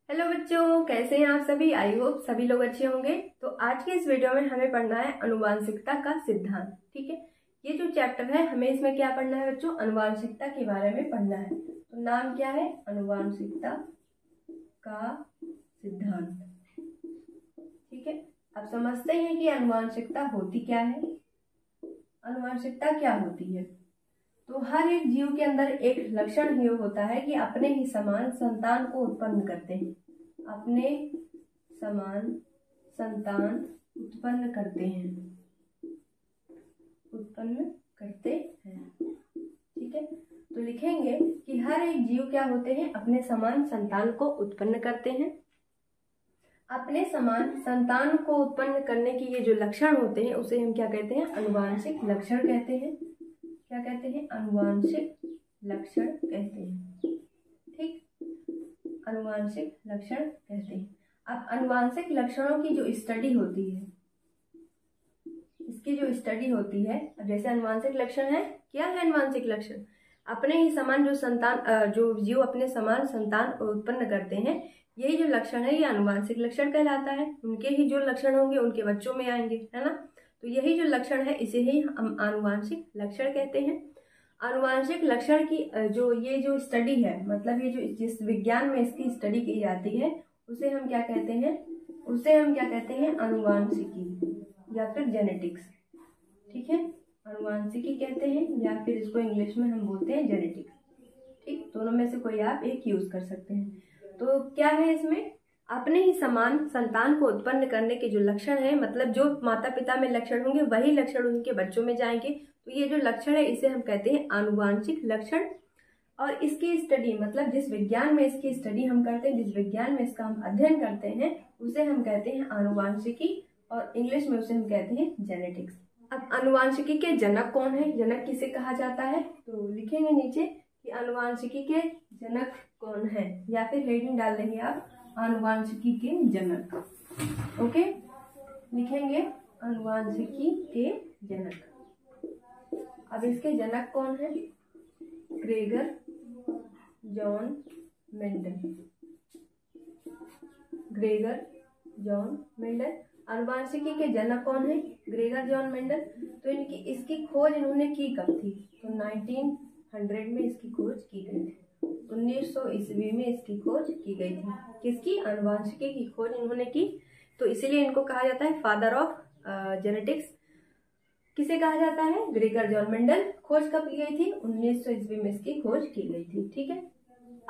Hello बच्चों, कैसे हैं आप सभी। आई होप सभी लोग अच्छे होंगे। तो आज के इस वीडियो में हमें पढ़ना है अनुवांशिकता का सिद्धांत। ठीक है, ये जो चैप्टर है हमें इसमें क्या पढ़ना है बच्चों, अनुवांशिकता के बारे में पढ़ना है। तो नाम क्या है, अनुवांशिकता का सिद्धांत। ठीक है, अब समझते हैं कि अनुवांशिकता होती क्या है। अनुवांशिकता क्या होती है, तो हर एक जीव के अंदर एक लक्षण ये होता है कि अपने ही समान संतान को उत्पन्न करते हैं। अपने समान संतान उत्पन्न करते हैं। ठीक है, तो लिखेंगे कि हर एक जीव क्या होते हैं, अपने समान संतान को उत्पन्न करते हैं। अपने समान संतान को उत्पन्न करने की ये जो लक्षण होते हैं उसे हम क्या कहते हैं, अनुवांशिक लक्षण कहते हैं। क्या कहते हैं, अनुवांशिक लक्षण कहते हैं। ठीक, अनुवांशिक लक्षण कहते हैं। अब अनुवांशिक लक्षणों की जो स्टडी होती है, इसकी जो स्टडी होती है, अब जैसे अनुवांशिक लक्षण है, क्या है अनुवांशिक लक्षण, अपने ही समान जो संतान, जो जीव अपने समान संतान उत्पन्न करते हैं, यही जो लक्षण है ये अनुवांशिक लक्षण कहलाता है। उनके ही जो लक्षण होंगे उनके बच्चों में आएंगे, है ना। तो यही जो लक्षण है इसे ही हम आनुवांशिक लक्षण कहते हैं। आनुवांशिक लक्षण की ये जो स्टडी है, मतलब ये जो जिस विज्ञान में इसकी स्टडी की जाती है उसे हम क्या कहते हैं, आनुवांशिकी या फिर जेनेटिक्स। ठीक है, आनुवांशिकी कहते हैं या फिर इसको इंग्लिश में हम बोलते हैं जेनेटिक्स। ठीक, दोनों में से कोई आप एक यूज कर सकते हैं। तो क्या है इसमें, अपने ही समान संतान को उत्पन्न करने के जो लक्षण है, मतलब जो माता पिता में लक्षण होंगे वही लक्षण उनके बच्चों में जाएंगे। तो ये जो लक्षण है इसे हम कहते हैं आनुवांशिक लक्षण। और इसकी स्टडी, मतलब जिस विज्ञान में इसकी स्टडी हम करते हैं, जिस विज्ञान में इसका हम अध्ययन करते हैं उसे हम कहते हैं आनुवांशिकी, और इंग्लिश में उसे हम कहते हैं जेनेटिक्स। अब आनुवांशिकी के जनक कौन है, जनक किसे कहा जाता है, तो लिखेंगे नीचे कि आनुवांशिकी के जनक कौन है, या फिर हेडिंग डाल देंगे आप आनुवांशिकी के जनक। ओके, लिखेंगे आनुवांशिकी के जनक। अब इसके जनक कौन है, Gregor John Mendel. Gregor John Mendel आनुवांशिकी के जनक कौन है, ग्रेगर जॉन मेंडल। तो इसकी खोज इन्होंने की कब थी, तो 1900 में इसकी खोज की गई थी। 1900 ईस्वी में इसकी खोज की गई थी। किसकी, अनुवांशिकी की खोज इन्होंने की, तो इसीलिए इनको कहा जाता है फादर ऑफ जेनेटिक्स। किसे कहा जाता है, ग्रेगर जॉन मेंडल। खोज कब की गई थी, 1900 ईस्वी में इसकी खोज की गई थी। ठीक है,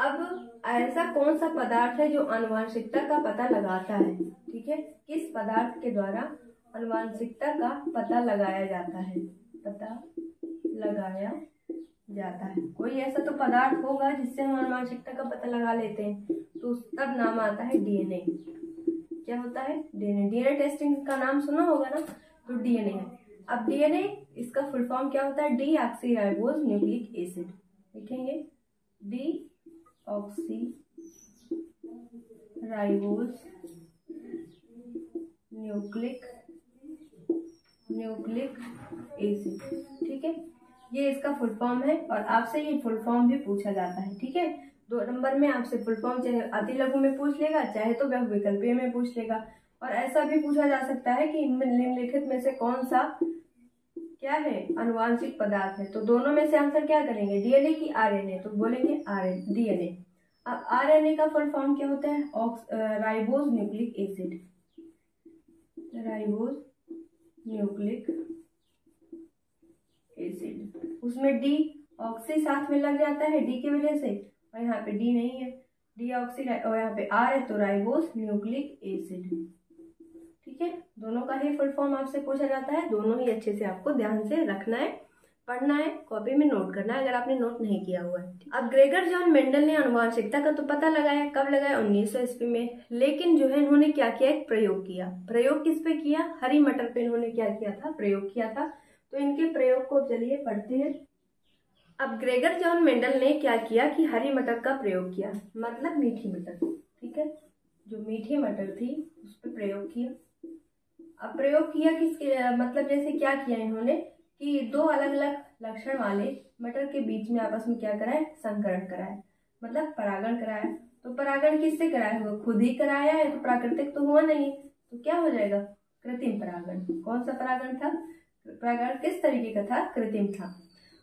अब ऐसा कौन सा पदार्थ है जो आनुवांशिकता का पता लगाता है। ठीक है, किस पदार्थ के द्वारा आनुवांशिकता का पता लगाया जाता है, कोई ऐसा तो पदार्थ होगा जिससे हम आनुवांशिकता का पता लगा लेते हैं, तो तब नाम आता है डीएनए। क्या होता है, डीएनए टेस्टिंग का नाम सुना होगा ना, तो डीएनए है। अब डीएनए इसका फुल फॉर्म क्या होता है, डीऑक्सीराइबोज न्यूक्लिक एसिड। लिखेंगे डीऑक्सीराइबोज न्यूक्लिक एसिड। ठीक है, ये इसका फुल फॉर्म है, और आपसे ये फुल फॉर्म भी पूछा जाता है। ठीक है, 2 नंबर में आपसे फुल फॉर्म चाहे अति लघु में पूछ लेगा, चाहे तो विकल्पीय में पूछ लेगा। और ऐसा भी पूछा जा सकता है कि इनमें निम्नलिखित में से कौन सा क्या है, अनुवांशिक पदार्थ है। तो दोनों में से आंसर क्या करेंगे, डीएनए की आरएनए, तो बोलेंगे डीएनए। अब आरएनए का फुल फॉर्म क्या होता है, ribose nucleic acid. Ribose nucleic acid, उसमें डी ऑक्सी साथ में लग जाता है डी की वजह से, और यहाँ पे डी नहीं है, डी ऑक्सी, और यहाँ पे आर है तो राइबोज न्यूक्लिक एसिड। ठीक है, दोनों का ही फुल फॉर्म आपसे पूछा जाता है। दोनों ही अच्छे से आपको ध्यान से रखना है, पढ़ना है, कॉपी में नोट करना है अगर आपने नोट नहीं किया हुआ है। अब ग्रेगर जॉन मेंडल ने आनुवांशिकता का तो पता लगाया, कब लगाया, 1900 ईस्वी में। लेकिन जो है इन्होंने क्या किया, एक प्रयोग किया। प्रयोग किस पे किया, हरी मटर पे इन्होंने क्या किया था, प्रयोग किया था। तो इनके प्रयोग को चलिए पढ़ते हैं। अब ग्रेगर जॉन मेंडल ने क्या किया कि हरी मटर का प्रयोग किया, मतलब मीठी मटर। ठीक है, जो मीठी मटर थी उस पर प्रयोग किया। अब प्रयोग किया किसके, मतलब जैसे क्या किया इन्होंने कि 2 अलग अलग लक्षण वाले मटर के बीच में आपस में क्या कराए, संकरण कराए, मतलब परागण कराया। तो परागण किससे कराया हुआ, खुद ही कराया है, तो प्राकृतिक तो हुआ नहीं, तो क्या हो जाएगा, कृत्रिम परागण। कौन सा परागण था, परागण किस तरीके का था, कृत्रिम था।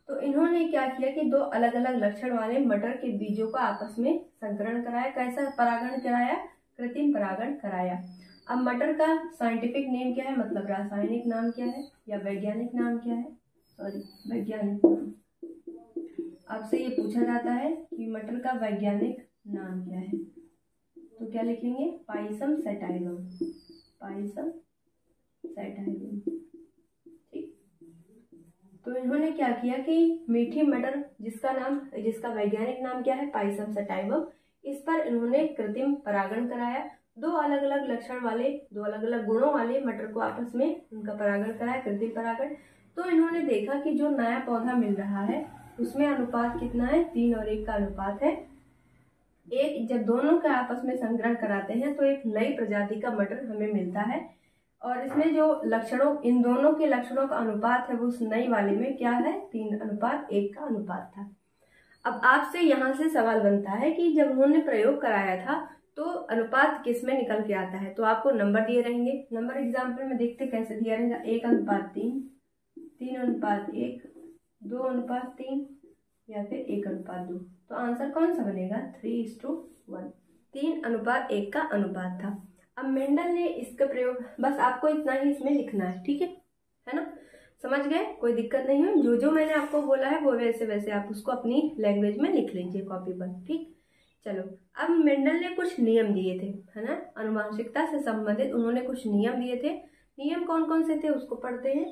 तो इन्होंने क्या किया कि दो अलग अलग लक्षण वाले मटर के बीजों का आपस में संकरण कराया। कैसा परागण कराया, कृत्रिम परागण कराया। अब मटर का साइंटिफिक नेम क्या है, मतलब रासायनिक नाम क्या है या वैज्ञानिक नाम क्या है, सॉरी वैज्ञानिक नाम। आपसे ये पूछा जाता है कि मटर का वैज्ञानिक नाम क्या है, तो क्या लिखेंगे, पाइसम सैटाइवम, पाइसम सैटाइवम। ठीक, तो इन्होंने क्या किया कि मीठी मटर जिसका वैज्ञानिक नाम क्या है, पाइसम सैटाइवम, इस पर इन्होंने कृत्रिम परागण कराया। दो अलग अलग लक्षण वाले, दो अलग अलग गुणों वाले मटर को आपस में उनका परागण कराया, कृत्रिम परागण। तो इन्होंने देखा कि जो नया पौधा मिल रहा है उसमें अनुपात कितना है, 3 और 1 का अनुपात है। एक जब दोनों का आपस में संग्रहण कराते हैं तो एक नई प्रजाति का मटर हमें मिलता है, और इसमें जो लक्षणों, इन दोनों के लक्षणों का अनुपात है वो उस नई वाले में क्या है, 3:1 का अनुपात था। अब आपसे यहाँ से सवाल बनता है कि जब उन्होंने प्रयोग कराया था तो अनुपात किस में निकल के आता है, तो आपको नंबर दिए रहेंगे। नंबर एग्जाम्पल में देखते कैसे दिया रहेगा, 1:3, 3:1, 2:3 या फिर 1:2। तो आंसर कौन सा बनेगा, 3:1, 3:1 का अनुपात था। अब मेंडल ने इसका प्रयोग, बस आपको इतना ही इसमें लिखना है, ठीक है ना, समझ गए, कोई दिक्कत नहीं है। जो जो मैंने आपको बोला है वो वैसे वैसे आप उसको अपनी लैंग्वेज में लिख लीजिए कॉपी पर, ठीक। चलो, अब मेंडल ने कुछ नियम दिए थे, है ना, आनुवंशिकता से संबंधित उन्होंने कुछ नियम दिए थे। नियम कौन कौन से थे उसको पढ़ते हैं।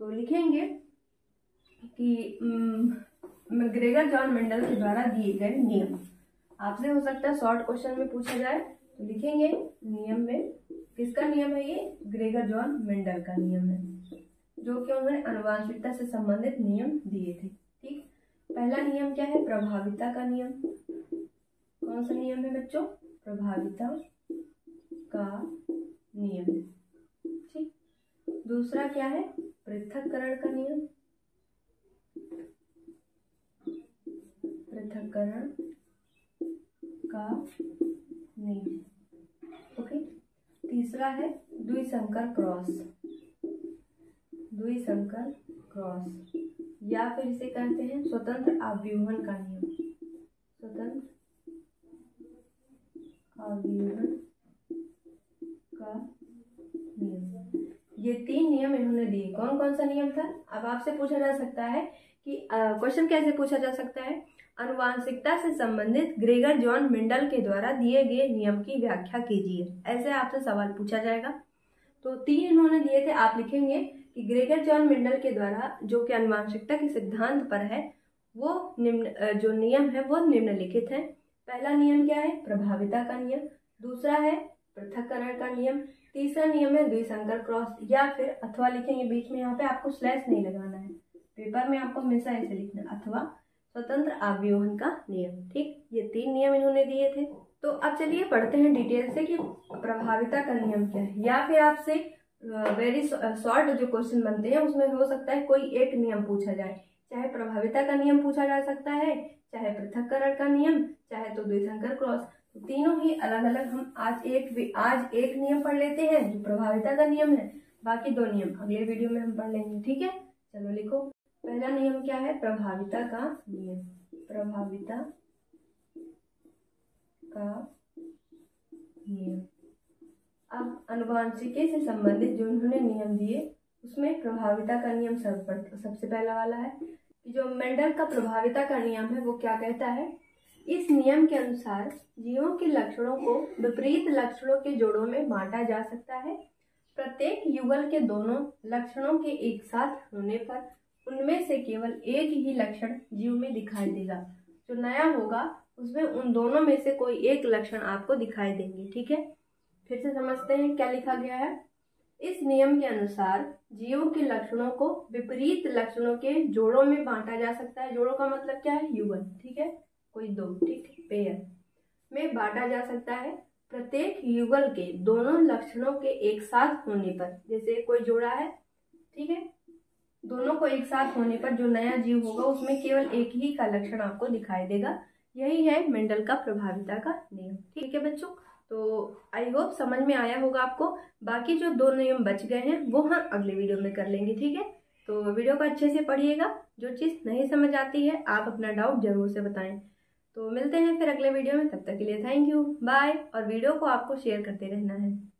तो लिखेंगे कि ग्रेगर जॉन मेंडल के द्वारा दिए गए नियम। आपसे हो सकता है शॉर्ट क्वेश्चन में पूछा जाए, तो लिखेंगे नियम में, किसका नियम है ये, ग्रेगर जॉन मेंडल का नियम है, जो कि उन्होंने आनुवंशिकता से संबंधित नियम दिए थे, ठीक। पहला नियम क्या है, प्रभाविता का नियम। कौन सा नियम है बच्चों, प्रभाविता का नियम, ठीक। दूसरा क्या है, पृथक्करण का नियम, पृथक्करण का नियम, ओके। तीसरा है द्विसंकर क्रॉस, द्विसंकर क्रॉस, या फिर इसे कहते हैं स्वतंत्र आव्यूहन का नियम, स्वतंत्र आव्यूहन का नियम। ये 3 नियम इन्होंने दिए। कौन कौन सा नियम था, अब आपसे पूछा जा सकता है कि क्वेश्चन कैसे पूछा जा सकता है, आनुवंशिकता से संबंधित ग्रेगर जॉन मेंडल के द्वारा दिए गए नियम की व्याख्या कीजिए, ऐसे आपसे सवाल पूछा जाएगा। तो 3 इन्होंने दिए थे, आप लिखेंगे कि ग्रेगर जॉन मेंडल के द्वारा जो कि आनुवंशिकता के सिद्धांत पर है, वो निम्न जो नियम है वो निम्नलिखित है। पहला नियम क्या है, प्रभाविता का नियम। दूसरा है पृथक्करण का नियम। तीसरा नियम है द्विसंकर क्रॉस, या फिर अथवा लिखेंगे बीच में, यहाँ पे आपको स्लैश नहीं लगाना है, पेपर में आपको हमेशा ऐसे लिखना, अथवा स्वतंत्र आव्यूहन का नियम, ठीक। ये 3 नियम इन्होंने दिए थे। तो अब चलिए पढ़ते हैं डिटेल से कि प्रभाविता का नियम क्या है, या फिर आपसे वेरी शॉर्ट जो क्वेश्चन बनते हैं उसमें हो सकता है कोई एक नियम पूछा जाए, चाहे प्रभाविता का नियम पूछा जा सकता है, चाहे पृथक्करण का नियम, चाहे तो द्विसंकर क्रॉस। तो तीनों ही अलग अलग हम आज एक नियम पढ़ लेते हैं जो प्रभाविता का नियम है, बाकी 2 नियम अगले वीडियो में हम पढ़ लेंगे, ठीक है। चलो लिखो, पहला नियम क्या है, प्रभाविता का नियम, प्रभाविता का नियम। अब आनुवंशिकी से संबंधित जो उन्होंने नियम दिए उसमें प्रभाविता का नियम सबसे पहला वाला है कि जो मेंडल का प्रभाविता का नियम है वो क्या कहता है, इस नियम के अनुसार जीवों के लक्षणों को विपरीत लक्षणों के जोड़ों में बांटा जा सकता है। प्रत्येक युगल के दोनों लक्षणों के एक साथ होने पर उनमें से केवल एक ही लक्षण जीव में दिखाई देगा। जो नया होगा उसमें उन दोनों में से कोई एक लक्षण आपको दिखाई देंगे, ठीक है। फिर से समझते हैं क्या लिखा गया है। इस नियम के अनुसार जीवों के लक्षणों को विपरीत लक्षणों के जोड़ों में बांटा जा सकता है। जोड़ों का मतलब क्या है, युगल, ठीक है, कोई 2, ठीक है, पेयर में बांटा जा सकता है। प्रत्येक युगल के दोनों लक्षणों के एक साथ होने पर, जैसे कोई जोड़ा है, ठीक है, दोनों को एक साथ होने पर जो नया जीव होगा उसमें केवल एक ही का लक्षण आपको दिखाई देगा। यही है मेंडल का प्रभाविता का नियम। ठीक है बच्चों, तो आई होप समझ में आया होगा आपको। बाकी जो 2 नियम बच गए हैं वो हम अगले वीडियो में कर लेंगे। ठीक है, तो वीडियो को अच्छे से पढ़िएगा। जो चीज़ नहीं समझ आती है आप अपना डाउट जरूर से बताएं। तो मिलते हैं फिर अगले वीडियो में, तब तक के लिए थैंक यू, बाय। और वीडियो को आपको शेयर करते रहना है।